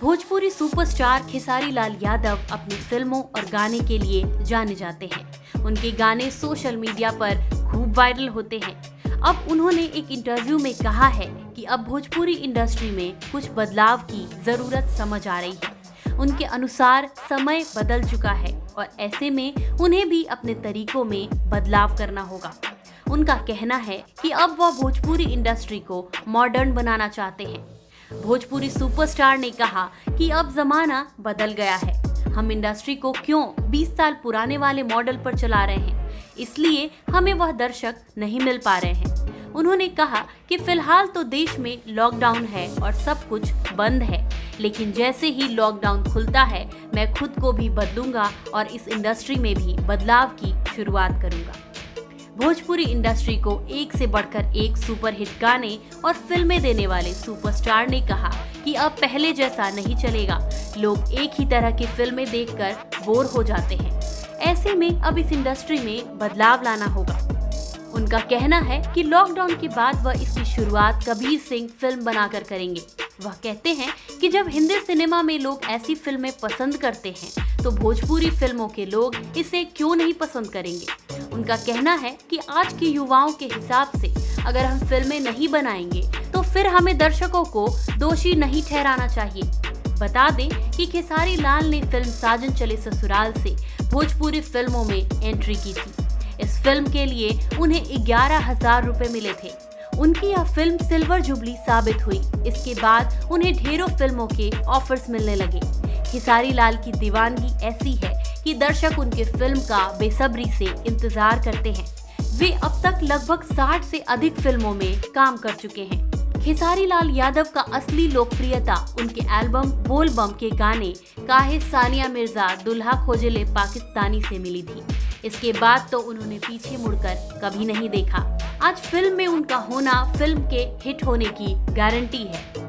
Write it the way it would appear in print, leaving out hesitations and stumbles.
Bhojpuri superstar Khesari Lal Yadav अपनी फिल्मों और गाने के लिए जाने जाते हैं। उनके गाने सोशल मीडिया पर खूब वायरल होते हैं। अब उन्होंने एक इंटरव्यू में कहा है कि अब भोजपुरी इंडस्ट्री में कुछ बदलाव की जरूरत समझ आ रही है। उनके अनुसार समय बदल चुका है और ऐसे में उन्हें भी अपने तरीकों में बदलाव करना होगा। उनका कहना है कि अब वह भोजपुरी इंडस्ट्री को मॉडर्न बनाना चाहते हैं। भोजपुरी सुपरस्टार ने कहा कि अब जमाना बदल गया है, हम इंडस्ट्री को क्यों 20 साल पुराने वाले मॉडल पर चला रहे हैं, इसलिए हमें वह दर्शक नहीं मिल पा रहे हैं। उन्होंने कहा कि फिलहाल तो देश में लॉकडाउन है और सब कुछ बंद है, लेकिन जैसे ही लॉकडाउन खुलता है मैं खुद को भी बदलूंगा और इस इंडस्ट्री में भी बदलाव की शुरुआत करूंगा। भोजपुरी इंडस्ट्री को एक से बढ़कर एक सुपरहिट गाने और फिल्में देने वाले सुपरस्टार ने कहा कि अब पहले जैसा नहीं चलेगा। लोग एक ही तरह की फिल्में देखकर बोर हो जाते हैं। ऐसे में अब इस इंडस्ट्री में बदलाव लाना होगा। उनका कहना है कि लॉकडाउन के बाद वह इसकी शुरुआत कबीर सिंह फिल्म बनाकर करेंगे। वह कहते हैं कि जब हिंदी सिनेमा में लोग ऐसी फिल्में पसंद करते हैं तो भोजपुरी फिल्मों के लोग इसे क्यों नहीं पसंद करेंगे। उनका कहना है कि आज के युवाओं के हिसाब से अगर हम फिल्में नहीं बनाएंगे तो फिर हमें दर्शकों को दोषी नहीं ठहराना चाहिए। बता दें कि खेसारी लाल ने फिल्म साजन चले ससुराल से भोजपुरी फिल्मों में एंट्री की थी। इस फिल्म के लिए उन्हें 11,000 रुपए मिले थे। उनकी यह फिल्म सिल्वर जुबली साबित हुई। इसके बाद उन्हें ढेरों फिल्मों के ऑफर्स मिलने लगे। खेसारी लाल की दीवानगी ऐसी है कि दर्शक उनके फिल्म का बेसब्री से इंतजार करते हैं। वे अब तक लगभग 60 से अधिक फिल्मों में काम कर चुके हैं। खेसारी लाल यादव का असली लोकप्रियता उनके एल्बम बोल बम के गाने काहे सानिया मिर्जा दुल्हा खोजले पाकिस्तानी से मिली थी। इसके बाद तो उन्होंने पीछे मुड़कर कभी नहीं देखा। आज फिल्म में उनका होना फिल्म के हिट होने की गारंटी है।